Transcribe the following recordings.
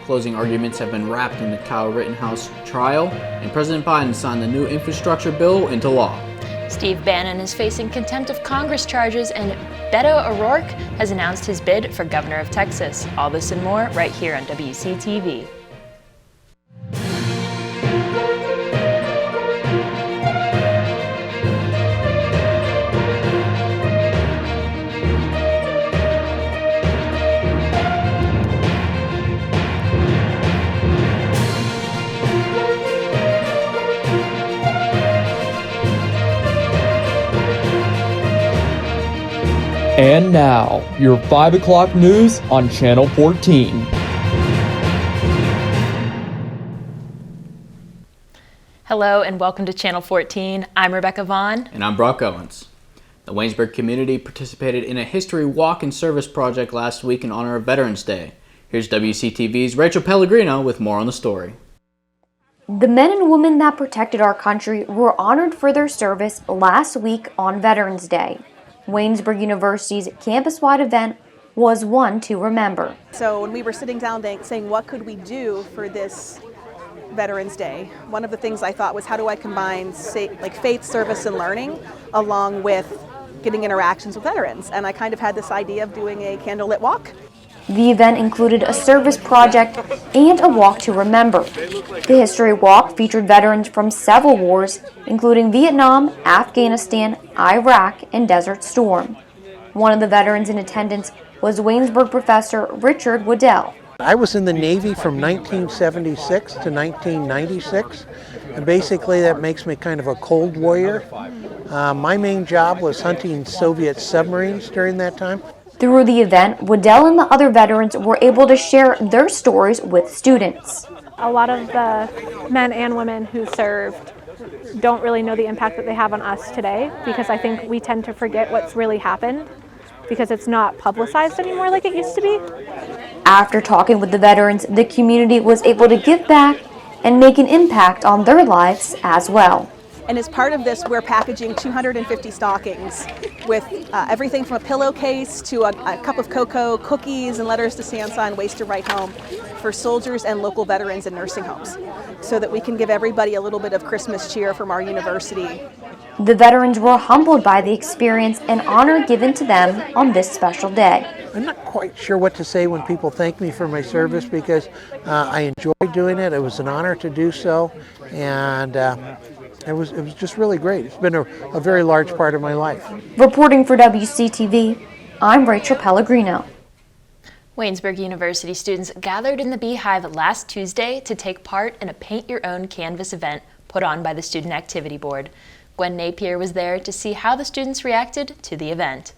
Closing arguments have been wrapped in the Kyle Rittenhouse trial, and President Biden signed the new infrastructure bill into law. Steve Bannon is facing contempt of Congress charges, and Beto O'Rourke has announced his bid for governor of Texas. All this and more right here on WCTV. And now, your 5 o'clock news on Channel 14. Hello and welcome to Channel 14. I'm Rebekah Vaughan. And I'm Brock Owens. The Waynesburg community participated in a history walk and service project last week in honor of Veterans Day. Here's WCTV's Rachel Pellegrino with more on the story. The men and women that protected our country were honored for their service last week on Veterans Day. Waynesburg University's campus-wide event was one to remember. So when we were sitting down saying what could we do for this Veterans Day, one of the things I thought was how do I combine faith, service, and learning along with getting interactions with veterans, and I kind of had this idea of doing a candlelit walk. The event included a service project and a walk to remember. The history walk featured veterans from several wars, including Vietnam, Afghanistan, Iraq, and Desert Storm. One of the veterans in attendance was Waynesburg professor Richard Waddell. I was in the Navy from 1976 to 1996, and basically that makes me kind of a cold warrior. My main job was hunting Soviet submarines during that time. Through the event, Waddell and the other veterans were able to share their stories with students. A lot of the men and women who served don't really know the impact that they have on us today, because I think we tend to forget what's really happened because it's not publicized anymore like it used to be. After talking with the veterans, the community was able to give back and make an impact on their lives as well. And as part of this, we're packaging 250 stockings with everything from a pillowcase to a cup of cocoa, cookies, and letters to Sansa and ways to write home for soldiers and local veterans in nursing homes, so that we can give everybody a little bit of Christmas cheer from our university. The veterans were humbled by the experience and honor given to them on this special day. I'm not quite sure what to say when people thank me for my service, because I enjoyed doing it. It was an honor to do so, and it was just really great. It's been a very large part of my life. Reporting for WCTV, I'm Rachel Pellegrino. Waynesburg University students gathered in the Beehive last Tuesday to take part in a Paint Your Own Canvas event put on by the Student Activity Board. Gwen Napier was there to see how the students reacted to the event.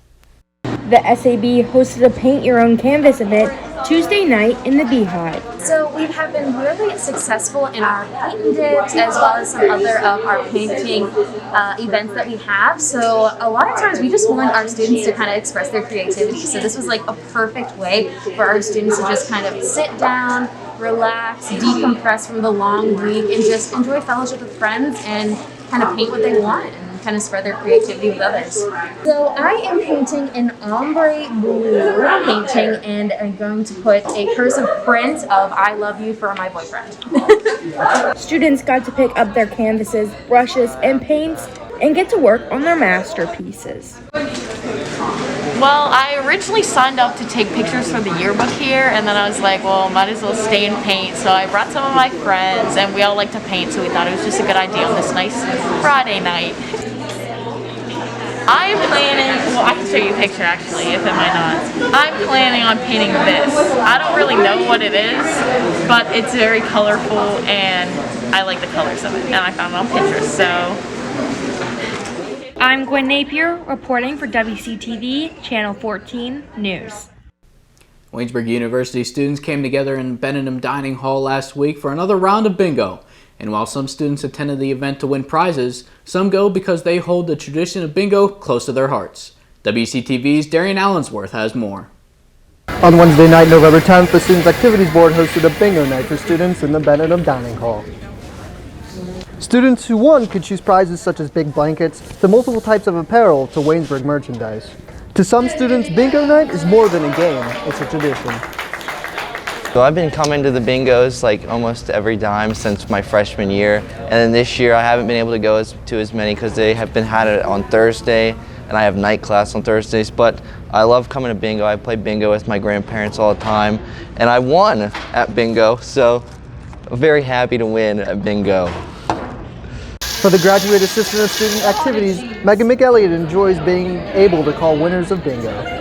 The SAB hosted a Paint Your Own Canvas event Tuesday night in the Beehive. So we have been really successful in our paint dips as well as some other of our painting events that we have. So a lot of times we just want our students to kind of express their creativity. So this was like a perfect way for our students to just kind of sit down, relax, decompress from the long week, and just enjoy fellowship with friends and kind of paint what they want and kind of spread their creativity with others. So I am painting an ombre blue painting, and I'm going to put a cursive print of I love you for my boyfriend. Students got to pick up their canvases, brushes, and paints and get to work on their masterpieces. Well, I originally signed up to take pictures for the yearbook here, and then I was like, well, might as well stay and paint. So I brought some of my friends, and we all like to paint, so we thought it was just a good idea on this nice Friday night. I'm planning, well, I can show you a picture actually, if it might not. I'm planning on painting this. I don't really know what it is, but it's very colorful, and I like the colors of it, and I found it on Pinterest, so. I'm Gwen Napier, reporting for WCTV Channel 14 News. Waynesburg University students came together in Benham Dining Hall last week for another round of bingo. And while some students attended the event to win prizes, some go because they hold the tradition of bingo close to their hearts. WCTV's Darian Allensworth has more. On Wednesday night, November 10th, the Students Activities Board hosted a bingo night for students in the Benham Dining Hall. Students who won could choose prizes such as big blankets to multiple types of apparel to Waynesburg merchandise. To some students, bingo night is more than a game, it's a tradition. So I've been coming to the bingos like almost every time since my freshman year, and then this year I haven't been able to go to as many because they have been had it on Thursday, and I have night class on Thursdays. But I love coming to bingo. I play bingo with my grandparents all the time, and I won at bingo, so I'm very happy to win at bingo. For the Graduate Assistant of Student Activities, Megan McElliott enjoys being able to call winners of bingo.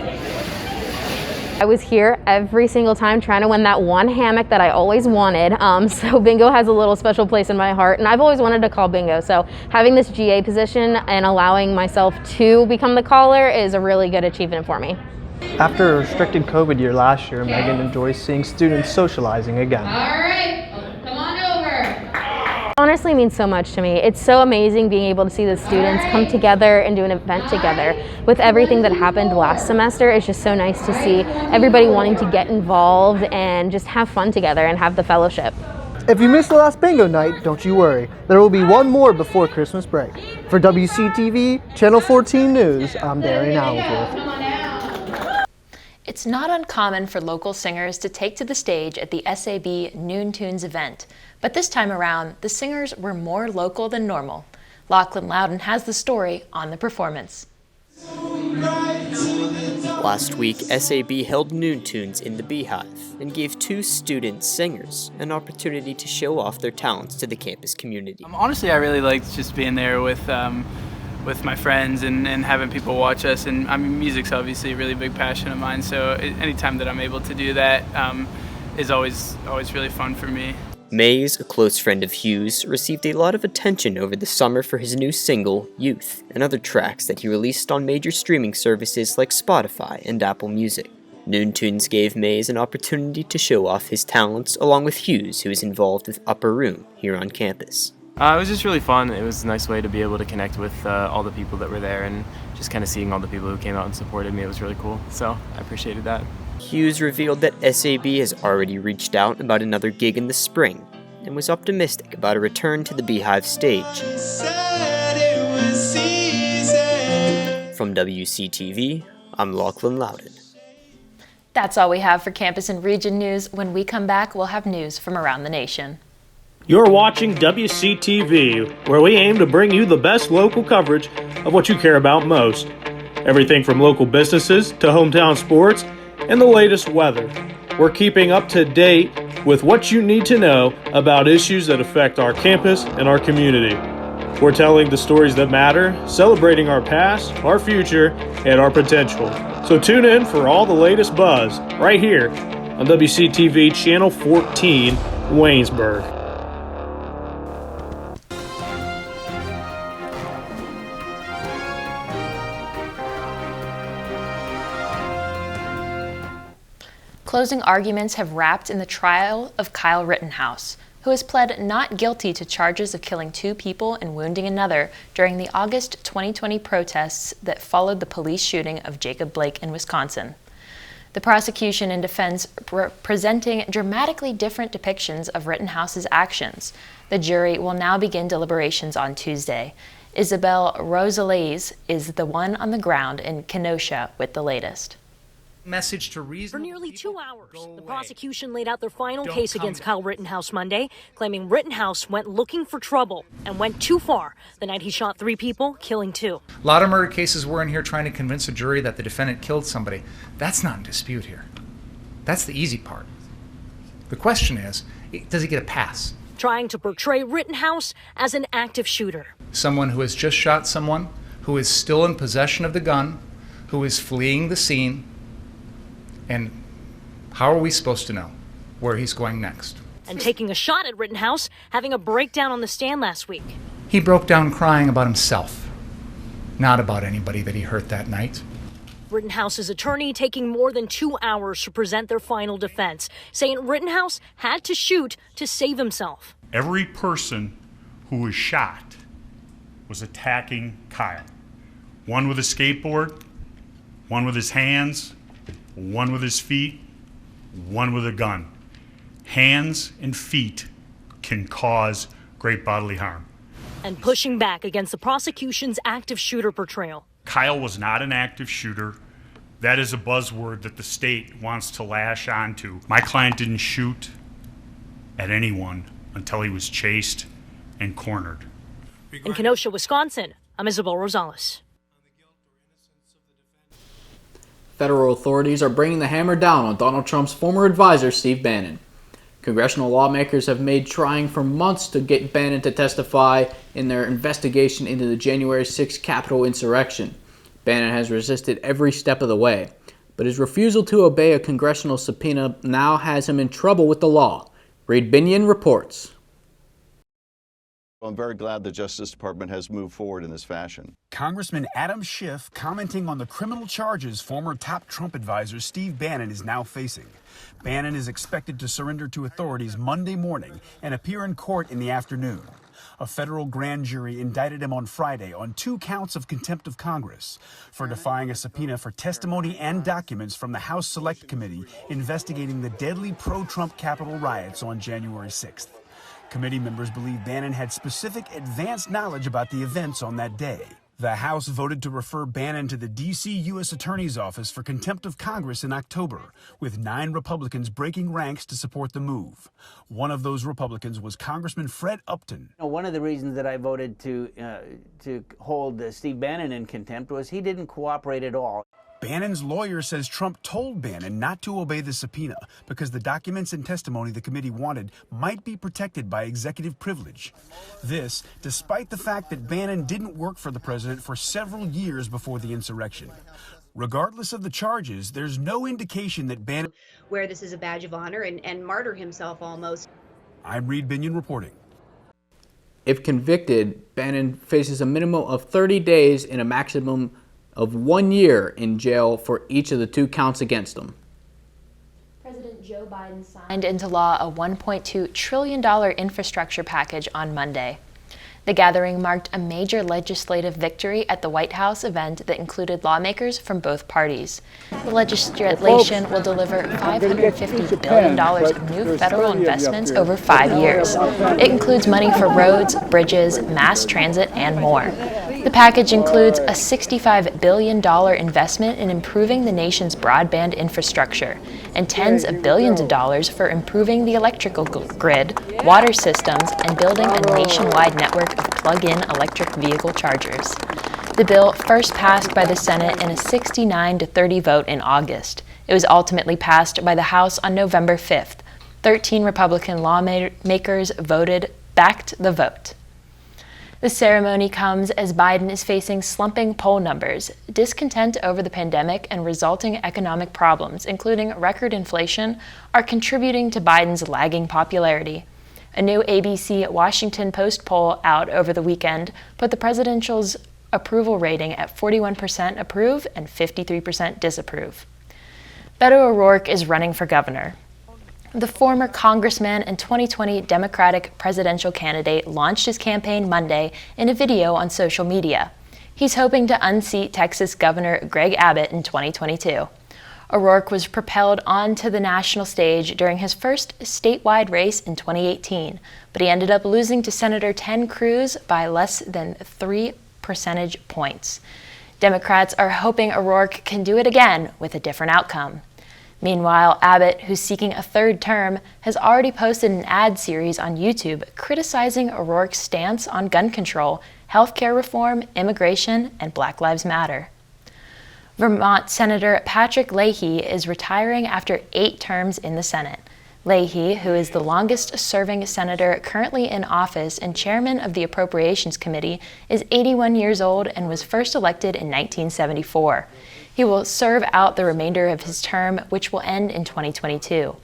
I was here every single time trying to win that one hammock that I always wanted, so bingo has a little special place in my heart, and I've always wanted to call bingo, so having this GA position and allowing myself to become the caller is a really good achievement for me. After a restricted COVID year last year, Megan enjoys seeing students socializing again. Honestly means so much to me. It's so amazing being able to see the students come together and do an event together. With everything that happened last semester, it's just so nice to see everybody wanting to get involved and just have fun together and have the fellowship. If you missed the last bingo night, don't you worry. There will be one more before Christmas break. For WCTV, Channel 14 News, I'm Darren Allsworth. It's not uncommon for local singers to take to the stage at the SAB Noon Tunes event, but this time around, the singers were more local than normal. Lachlan Loudon has the story on the performance. Last week, SAB held Noon Tunes in the Beehive and gave 2 student singers an opportunity to show off their talents to the campus community. Honestly, I really liked just being there with my friends and having people watch us. And I mean, music's obviously a really big passion of mine, so anytime that I'm able to do that is always really fun for me. Mays, a close friend of Hughes, received a lot of attention over the summer for his new single, Youth, and other tracks that he released on major streaming services like Spotify and Apple Music. Noon Tunes gave Mays an opportunity to show off his talents along with Hughes, who is involved with Upper Room here on campus. It was just really fun. It was a nice way to be able to connect with all the people that were there, and just kind of seeing all the people who came out and supported me. It was really cool, so I appreciated that. Hughes revealed that SAB has already reached out about another gig in the spring and was optimistic about a return to the Beehive stage. From WCTV, I'm Lachlan Loudon. That's all we have for Campus and Region News. When we come back, we'll have news from around the nation. You're watching WCTV, where we aim to bring you the best local coverage of what you care about most. Everything from local businesses to hometown sports and the latest weather. We're keeping up to date with what you need to know about issues that affect our campus and our community. We're telling the stories that matter, celebrating our past, our future, and our potential. So tune in for all the latest buzz right here on WCTV Channel 14, Waynesburg. Closing arguments have wrapped in the trial of Kyle Rittenhouse, who has pled not guilty to charges of killing 2 people and wounding another during the August 2020 protests that followed the police shooting of Jacob Blake in Wisconsin. The prosecution and defense presenting dramatically different depictions of Rittenhouse's actions. The jury will now begin deliberations on Tuesday. Isabel Rosales is the one on the ground in Kenosha with the latest. Message to reason. For nearly 2 hours, the prosecution laid out their final case against Kyle Rittenhouse Monday, claiming Rittenhouse went looking for trouble and went too far the night he shot 3 people, killing 2. A lot of murder cases we're in here trying to convince a jury that the defendant killed somebody. That's not in dispute here. That's the easy part. The question is, does he get a pass? Trying to portray Rittenhouse as an active shooter. Someone who has just shot someone, who is still in possession of the gun, who is fleeing the scene. And how are we supposed to know where he's going next? And taking a shot at Rittenhouse, having a breakdown on the stand last week. He broke down crying about himself, not about anybody that he hurt that night. Rittenhouse's attorney taking more than 2 hours to present their final defense, saying Rittenhouse had to shoot to save himself. Every person who was shot was attacking Kyle. One with a skateboard, one with his hands, one with his feet, one with a gun. Hands and feet can cause great bodily harm. And pushing back against the prosecution's active shooter portrayal. Kyle was not an active shooter. That is a buzzword that the state wants to lash onto. My client didn't shoot at anyone until he was chased and cornered. In Kenosha, Wisconsin, I'm Isabel Rosales. Federal authorities are bringing the hammer down on Donald Trump's former advisor, Steve Bannon. Congressional lawmakers have made trying for months to get Bannon to testify in their investigation into the January 6th Capitol insurrection. Bannon has resisted every step of the way, but his refusal to obey a congressional subpoena now has him in trouble with the law. Reed Binion reports. I'm very glad the Justice Department has moved forward in this fashion. Congressman Adam Schiff commenting on the criminal charges former top Trump advisor Steve Bannon is now facing. Bannon is expected to surrender to authorities Monday morning and appear in court in the afternoon. A federal grand jury indicted him on Friday on 2 counts of contempt of Congress for defying a subpoena for testimony and documents from the House Select Committee investigating the deadly pro-Trump Capitol riots on January 6th. Committee members believe Bannon had specific advanced knowledge about the events on that day. The House voted to refer Bannon to the D.C. U.S. Attorney's Office for contempt of Congress in October, with 9 Republicans breaking ranks to support the move. One of those Republicans was Congressman Fred Upton. One of the reasons that I voted to hold Steve Bannon in contempt was he didn't cooperate at all. Bannon's lawyer says Trump told Bannon not to obey the subpoena because the documents and testimony the committee wanted might be protected by executive privilege. This, despite the fact that Bannon didn't work for the president for several years before the insurrection. Regardless of the charges, there's no indication that Bannon... Where this is a badge of honor and martyr himself almost. I'm Reed Binion reporting. If convicted, Bannon faces a minimum of 30 days and a maximum of 1 year in jail for each of the 2 counts against him. President Joe Biden signed into law a $1.2 trillion infrastructure package on Monday. The gathering marked a major legislative victory at the White House event that included lawmakers from both parties. The legislation will deliver $550 billion of new federal investments over 5 years. It includes money for roads, bridges, mass transit, and more. The package includes a $65 billion investment in improving the nation's broadband infrastructure and tens of billions of dollars for improving the electrical grid, water systems, and building a nationwide network of plug-in electric vehicle chargers. The bill first passed by the Senate in a 69-30 vote in August. It was ultimately passed by the House on November 5th. 13 Republican lawmakers backed the vote. The ceremony comes as Biden is facing slumping poll numbers. Discontent over the pandemic and resulting economic problems, including record inflation, are contributing to Biden's lagging popularity. A new ABC Washington Post poll out over the weekend put the presidential's approval rating at 41% approve and 53% disapprove. Beto O'Rourke is running for governor. The former congressman and 2020 Democratic presidential candidate launched his campaign Monday in a video on social media. He's hoping to unseat Texas Governor Greg Abbott in 2022. O'Rourke was propelled onto the national stage during his first statewide race in 2018, but he ended up losing to Senator Ted Cruz by less than 3 percentage points. Democrats are hoping O'Rourke can do it again with a different outcome. Meanwhile, Abbott, who's seeking a 3rd term, has already posted an ad series on YouTube criticizing O'Rourke's stance on gun control, healthcare reform, immigration, and Black Lives Matter. Vermont Senator Patrick Leahy is retiring after 8 terms in the Senate. Leahy, who is the longest-serving senator currently in office and chairman of the Appropriations Committee, is 81 years old and was first elected in 1974. He will serve out the remainder of his term, which will end in 2022.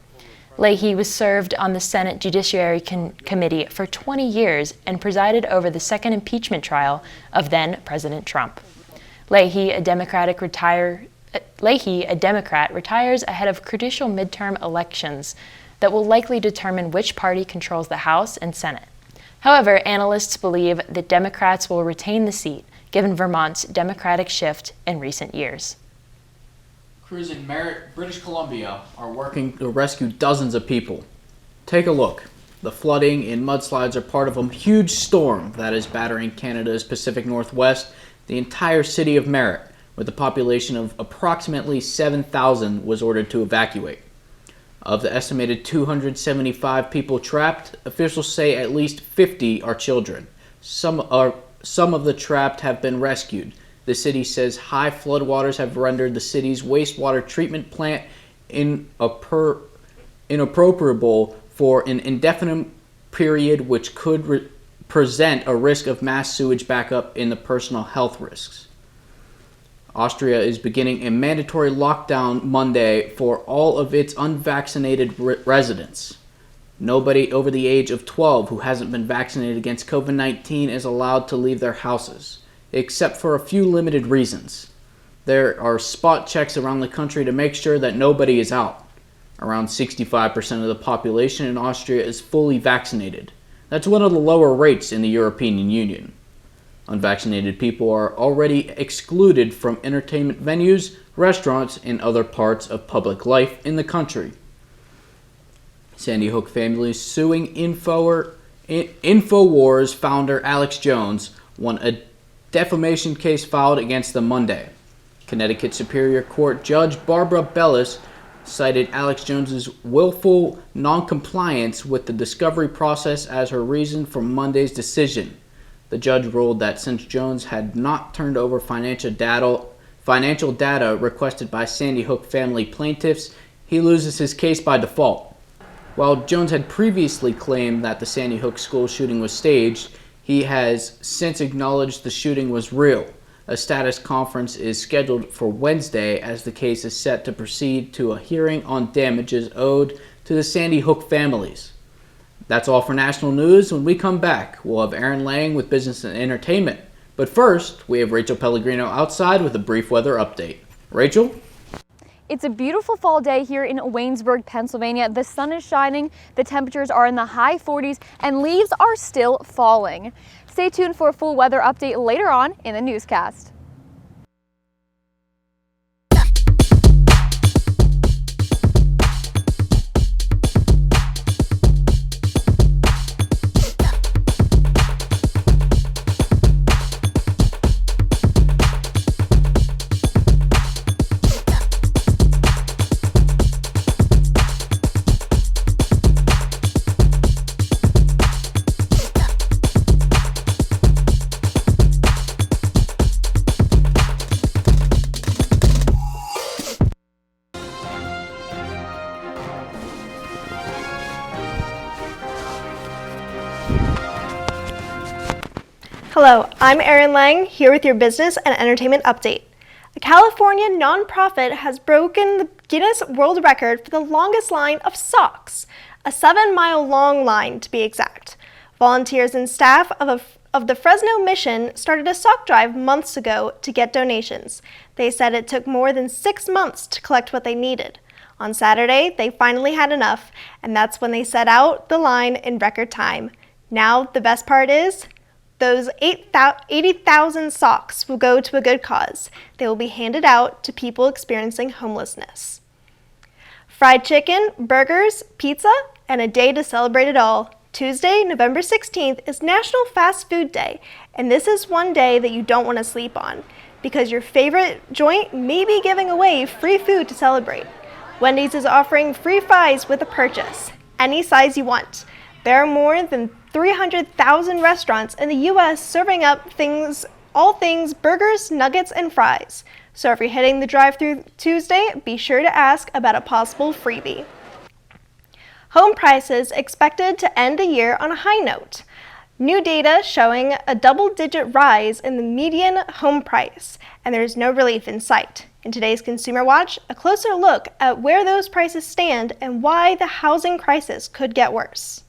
Leahy was served on the Senate Judiciary Committee for 20 years and presided over the 2nd impeachment trial of then-President Trump. Leahy, a Democrat, retires ahead of crucial midterm elections that will likely determine which party controls the House and Senate. However, analysts believe that Democrats will retain the seat, given Vermont's Democratic shift in recent years. Crews in Merritt, British Columbia are working to rescue dozens of people. Take a look. The flooding and mudslides are part of a huge storm that is battering Canada's Pacific Northwest, the entire city of Merritt, with a population of approximately 7,000 was ordered to evacuate. Of the estimated 275 people trapped, officials say at least 50 are children. Some of the trapped have been rescued. The city says high floodwaters have rendered the city's wastewater treatment plant inoperable for an indefinite period, which could present a risk of mass sewage backup in the personal health risks. Austria is beginning a mandatory lockdown Monday for all of its unvaccinated residents. Nobody over the age of 12 who hasn't been vaccinated against COVID-19 is allowed to leave their houses, except for a few limited reasons. There are spot checks around the country to make sure that nobody is out. Around 65% of the population in Austria is fully vaccinated. That's one of the lower rates in the European Union. Unvaccinated people are already excluded from entertainment venues, restaurants, and other parts of public life in the country. Sandy Hook family suing InfoWars founder Alex Jones won a defamation case filed against them Monday. Connecticut Superior Court Judge Barbara Bellis cited Alex Jones's willful noncompliance with the discovery process as her reason for Monday's decision. The judge ruled that since Jones had not turned over financial data requested by Sandy Hook family plaintiffs, he loses his case by default. While Jones had previously claimed that the Sandy Hook school shooting was staged, he has since acknowledged the shooting was real. A status conference is scheduled for Wednesday as the case is set to proceed to a hearing on damages owed to the Sandy Hook families. That's all for national news. When we come back, we'll have Erin Lang with business and entertainment. But first, we have Rachel Pellegrino outside with a brief weather update. Rachel? It's a beautiful fall day here in Waynesburg, Pennsylvania. The sun is shining, the temperatures are in the high 40s, and leaves are still falling. Stay tuned for a full weather update later on in the newscast. Hello, I'm Erin Lang, here with your business and entertainment update. A California nonprofit has broken the Guinness World Record for the longest line of socks, a 7-mile long line to be exact. Volunteers and staff of the Fresno Mission started a sock drive months ago to get donations. They said it took more than 6 months to collect what they needed. On Saturday, they finally had enough, and that's when they set out the line in record time. Now, the best part is, those 80,000 socks will go to a good cause. They will be handed out to people experiencing homelessness. Fried chicken, burgers, pizza, and a day to celebrate it all. Tuesday, November 16th is National Fast Food Day, and this is one day that you don't want to sleep on, because your favorite joint may be giving away free food to celebrate. Wendy's is offering free fries with a purchase, any size you want. There are more than 300,000 restaurants in the U.S. serving up all things burgers, nuggets, and fries. So if you're hitting the drive-thru Tuesday, be sure to ask about a possible freebie. Home prices expected to end the year on a high note. New data showing a double-digit rise in the median home price, and there's no relief in sight. In today's Consumer Watch, a closer look at where those prices stand and why the housing crisis could get worse.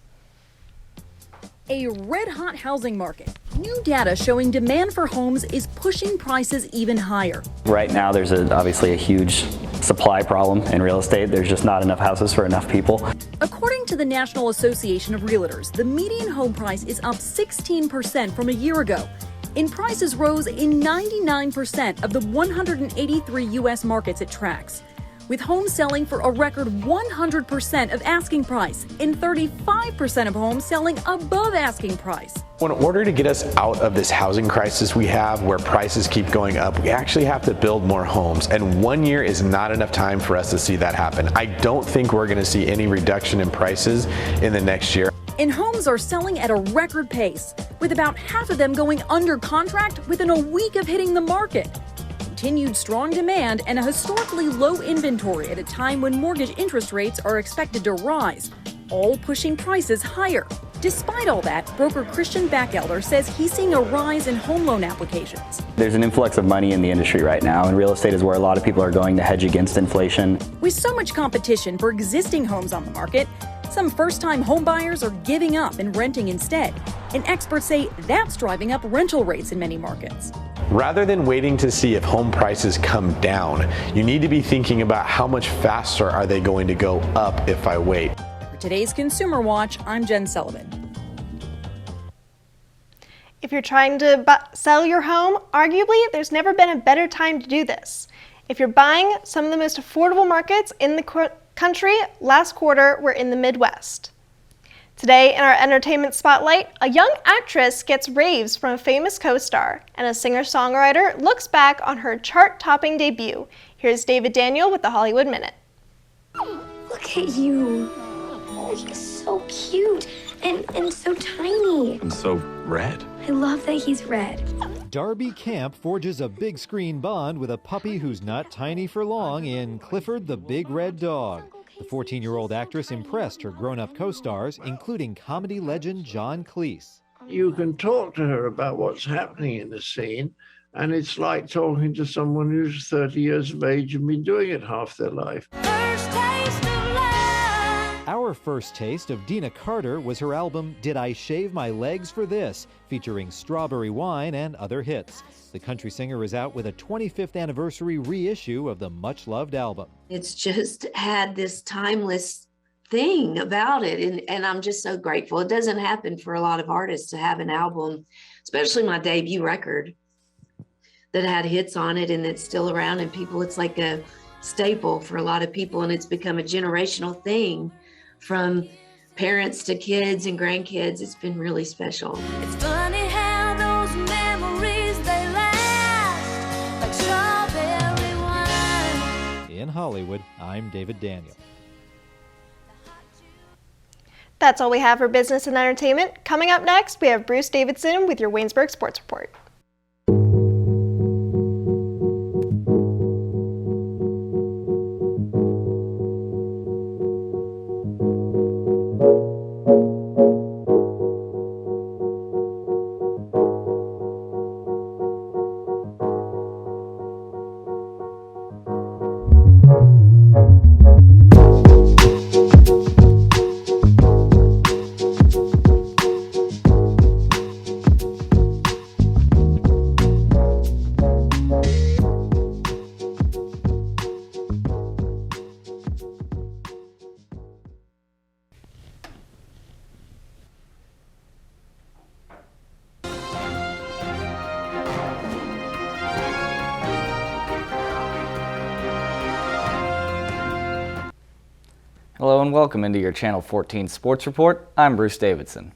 A red-hot housing market. New data showing demand for homes is pushing prices even higher. Right now, there's obviously a huge supply problem in real estate. There's just not enough houses for enough people. According to the National Association of Realtors, the median home price is up 16% from a year ago. And prices rose in 99% of the 183 U.S. markets it tracks. with homes selling for a record 100% of asking price and 35% of homes selling above asking price. In order to get us out of this housing crisis we have where prices keep going up, we actually have to build more homes. And 1 year is not enough time for us to see that happen. I don't think we're going to see any reduction in prices in the next year. And homes are selling at a record pace, with about half of them going under contract within a week of hitting the market. Continued strong demand and a historically low inventory at a time when mortgage interest rates are expected to rise, all pushing prices higher. Despite all that, broker Christian Backelder says he's seeing a rise in home loan applications. There's an influx of money in the industry right now, and real estate is where a lot of people are going to hedge against inflation. With so much competition for existing homes on the market, some first-time home buyers are giving up and renting instead. And experts say that's driving up rental rates in many markets. Rather than waiting to see if home prices come down, you need to be thinking about how much faster are they going to go up if I wait. For today's Consumer Watch, I'm Jen Sullivan. If you're trying to sell your home, arguably there's never been a better time to do this. If you're buying, some of the most affordable markets in the country last quarter were in the Midwest. Today in our entertainment spotlight, a young actress gets raves from a famous co-star, and a singer-songwriter looks back on her chart-topping debut. Here's David Daniel with the Hollywood Minute. Look at you. Oh, he's so cute and so tiny. And so red. I love that he's red. Darby Camp forges a big screen bond with a puppy who's not tiny for long in Clifford the Big Red Dog. The 14-year-old actress impressed her grown-up co-stars, including comedy legend John Cleese. You can talk to her about what's happening in the scene, and it's like talking to someone who's 30 years of age and been doing it half their life. Our first taste of Dina Carter was her album Did I Shave My Legs for This?, featuring Strawberry Wine and other hits. The country singer is out with a 25th anniversary reissue of the much-loved album. It's just had this timeless thing about it, and I'm just so grateful. It doesn't happen for a lot of artists to have an album, especially my debut record, that had hits on it and it's still around, and people, it's like a staple for a lot of people, and it's become a generational thing from parents to kids and grandkids. It's been really special. It's funny how those memories, they last like strawberry wine. In Hollywood, I'm David Daniel. That's all we have for business and entertainment. Coming up next, we have Bruce Davidson with your Waynesburg Sports Report. Hello and welcome into your Channel 14 Sports Report. I'm Bruce Davidson.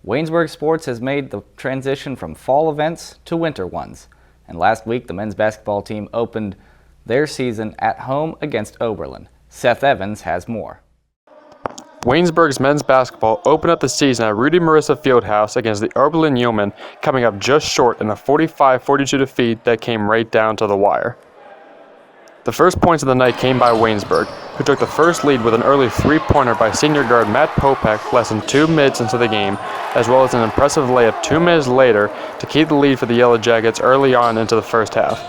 Waynesburg Sports has made the transition from fall events to winter ones, and last week the men's basketball team opened their season at home against Oberlin. Seth Evans has more. Waynesburg's men's basketball opened up the season at Rudy Marissa Fieldhouse against the Oberlin Yeomen, coming up just short in a 45-42 defeat that came right down to the wire. The first points of the night came by Waynesburg, who took the first lead with an early three-pointer by senior guard Matt Popek less than 2 minutes into the game, as well as an impressive layup 2 minutes later to keep the lead for the Yellow Jackets early on into the first half.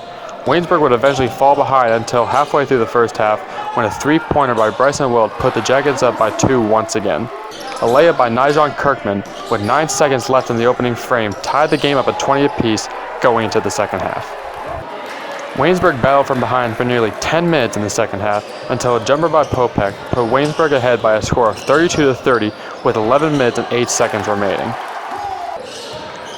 Waynesburg would eventually fall behind until halfway through the first half when a three-pointer by Bryson Wilt put the Jackets up by 2 once again. A layup by Nizon Kirkman with 9 seconds left in the opening frame tied the game up at 20 apiece going into the second half. Waynesburg battled from behind for nearly 10 minutes in the second half until a jumper by Popek put Waynesburg ahead by a score of 32-30 with 11 minutes and 8 seconds remaining.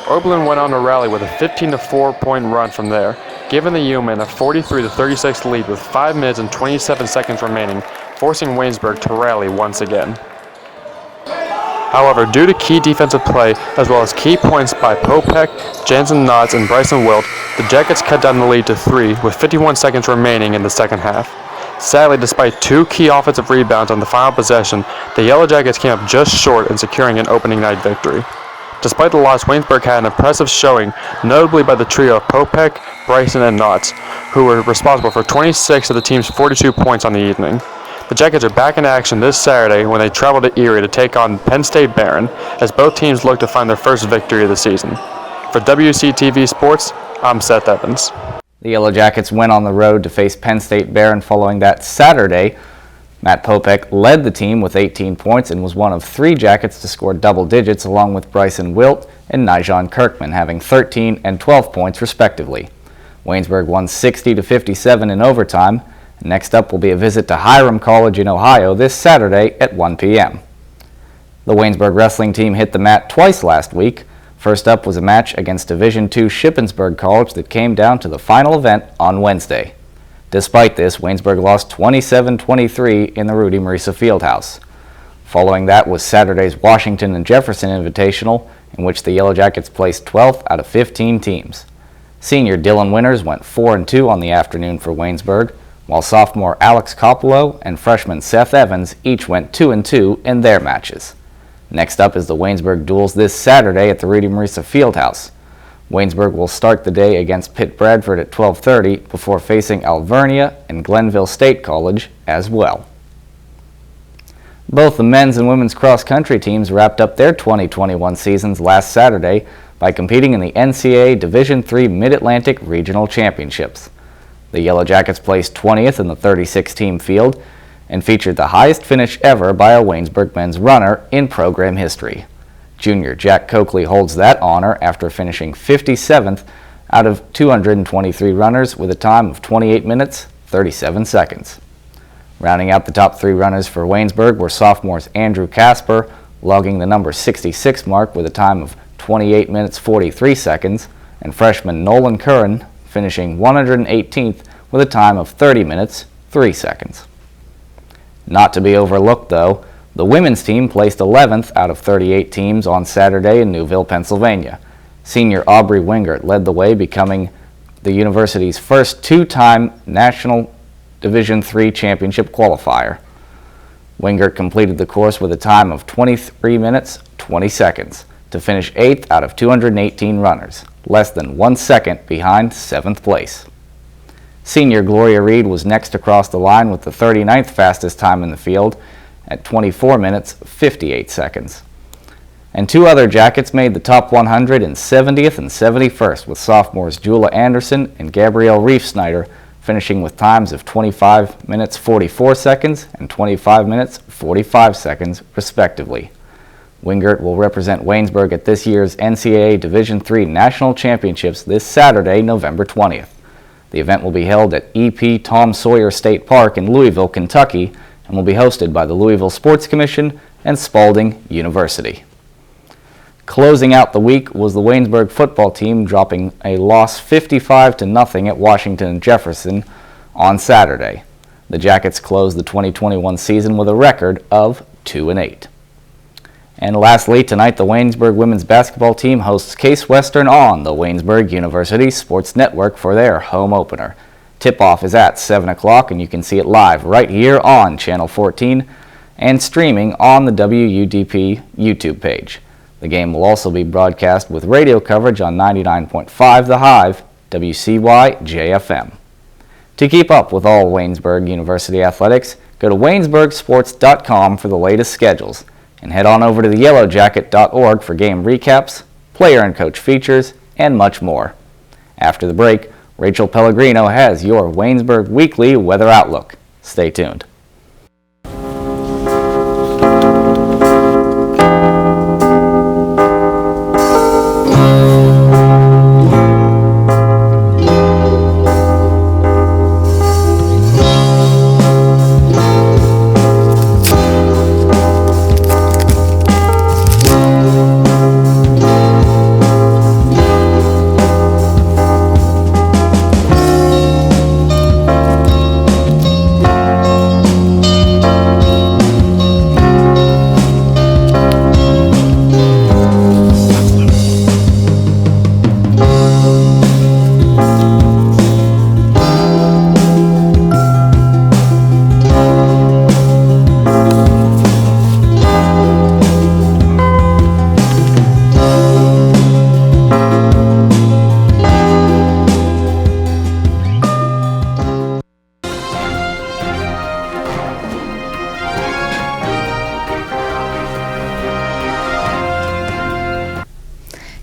Oberlin went on to rally with a 15-4 point run from there, giving the Yeomen a 43-36 lead with 5 minutes and 27 seconds remaining, forcing Waynesburg to rally once again. However, due to key defensive play as well as key points by Popek, Jansen Knotts, and Bryson Wilt, the Jackets cut down the lead to 3 with 51 seconds remaining in the second half. Sadly, despite 2 key offensive rebounds on the final possession, the Yellow Jackets came up just short in securing an opening night victory. Despite the loss, Waynesburg had an impressive showing, notably by the trio of Popek, Bryson, and Knotts, who were responsible for 26 of the team's 42 points on the evening. The Jackets are back in action this Saturday when they travel to Erie to take on Penn State Barron, as both teams look to find their first victory of the season. For WCTV Sports, I'm Seth Evans. The Yellow Jackets went on the road to face Penn State Barron following that Saturday. Matt Popek led the team with 18 points and was one of 3 Jackets to score double digits, along with Bryson Wilt and Nijon Kirkman having 13 and 12 points respectively. Waynesburg won 60-57 in overtime. Next up will be a visit to Hiram College in Ohio this Saturday at 1 p.m. The Waynesburg wrestling team hit the mat twice last week. First up was a match against Division II Shippensburg College that came down to the final event on Wednesday. Despite this, Waynesburg lost 27-23 in the Rudy Marisa Fieldhouse. Following that was Saturday's Washington and Jefferson Invitational, in which the Yellow Jackets placed 12th out of 15 teams. Senior Dylan Winters went 4-2 on the afternoon for Waynesburg, while sophomore Alex Coppolo and freshman Seth Evans each went 2-2 in their matches. Next up is the Waynesburg duels this Saturday at the Rudy Marisa Fieldhouse. Waynesburg will start the day against Pitt Bradford at 12:30 before facing Alvernia and Glenville State College as well. Both the men's and women's cross-country teams wrapped up their 2021 seasons last Saturday by competing in the NCAA Division III Mid-Atlantic Regional Championships. The Yellow Jackets placed 20th in the 36-team field and featured the highest finish ever by a Waynesburg men's runner in program history. Junior Jack Coakley holds that honor after finishing 57th out of 223 runners with a time of 28 minutes, 37 seconds. Rounding out the top 3 runners for Waynesburg were sophomores Andrew Casper, logging the number 66 mark with a time of 28 minutes, 43 seconds, and freshman Nolan Curran, finishing 118th with a time of 30 minutes, 3 seconds. Not to be overlooked, though, the women's team placed 11th out of 38 teams on Saturday in Newville, Pennsylvania. Senior Aubrey Wingert led the way, becoming the university's first 2-time National Division III championship qualifier. Wingert completed the course with a time of 23 minutes, 20 seconds to finish 8th out of 218 runners, less than 1 second behind 7th place. Senior Gloria Reed was next across the line with the 39th fastest time in the field at 24 minutes, 58 seconds. And 2 other Jackets made the top 100 in 70th and 71st, with sophomores Jula Anderson and Gabrielle Reef-Snyder finishing with times of 25 minutes, 44 seconds and 25 minutes, 45 seconds, respectively. Wingert will represent Waynesburg at this year's NCAA Division III National Championships this Saturday, November 20th. The event will be held at E.P. Tom Sawyer State Park in Louisville, Kentucky, and will be hosted by the Louisville Sports Commission and Spalding University. Closing out the week was the Waynesburg football team dropping a loss 55-0 at Washington and Jefferson on Saturday. The Jackets closed the 2021 season with a record of 2-8. And lastly, tonight the Waynesburg women's basketball team hosts Case Western on the Waynesburg University Sports Network for their home opener. Tip-off is at 7 o'clock, and you can see it live right here on Channel 14 and streaming on the WUDP YouTube page. The game will also be broadcast with radio coverage on 99.5 The Hive, WCY JFM. To keep up with all Waynesburg University athletics, go to waynesburgsports.com for the latest schedules, and head on over to theyellowjacket.org for game recaps, player and coach features, and much more. After the break, Rachel Pellegrino has your Waynesburg Weekly Weather Outlook. Stay tuned.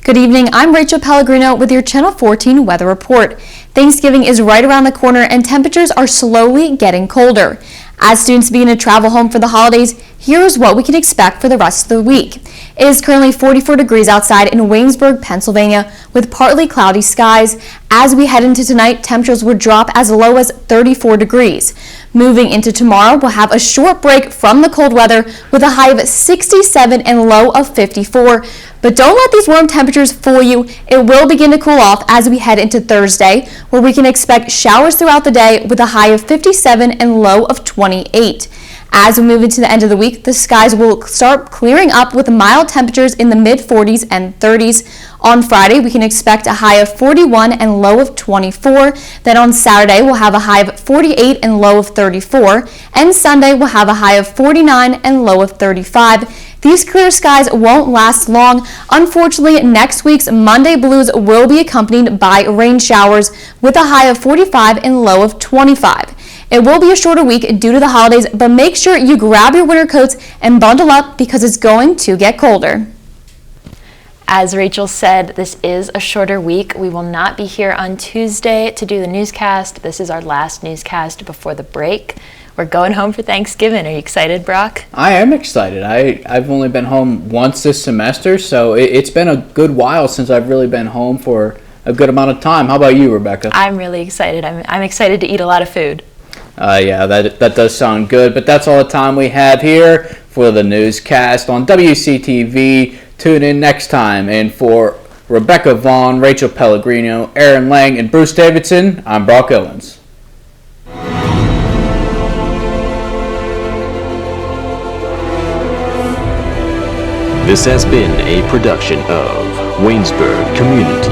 Good evening, I'm Rachel Pellegrino with your Channel 14 weather report. Thanksgiving is right around the corner and temperatures are slowly getting colder. As students begin to travel home for the holidays, here's what we can expect for the rest of the week. It is currently 44 degrees outside in Waynesburg, Pennsylvania, with partly cloudy skies. As we head into tonight, temperatures will drop as low as 34 degrees. Moving into tomorrow, we'll have a short break from the cold weather with a high of 67 and low of 54. But don't let these warm temperatures fool you. It will begin to cool off as we head into Thursday, where we can expect showers throughout the day with a high of 57 and low of 28. As we move into the end of the week, the skies will start clearing up with mild temperatures in the mid-40s and 30s. On Friday, we can expect a high of 41 and low of 24. Then on Saturday, we'll have a high of 48 and low of 34. And Sunday, we'll have a high of 49 and low of 35. These clear skies won't last long. Unfortunately, next week's Monday blues will be accompanied by rain showers with a high of 45 and low of 25. It will be a shorter week due to the holidays, but make sure you grab your winter coats and bundle up because it's going to get colder. As Rachel said, this is a shorter week. We will not be here on Tuesday to do the newscast. This is our last newscast before the break. We're going home for Thanksgiving. Are you excited, Brock? I am excited. I've only been home once this semester, so it's been a good while since I've really been home for a good amount of time. How about you, Rebecca? I'm really excited. I'm excited to eat a lot of food. Yeah, that does sound good, but that's all the time we have here for the newscast on WCTV. Tune in next time, and for Rebekah Vaughan, Rachel Pellegrino, Erin Lang, and Bruce Davidson, I'm Brock Owens. This has been a production of Waynesburg Community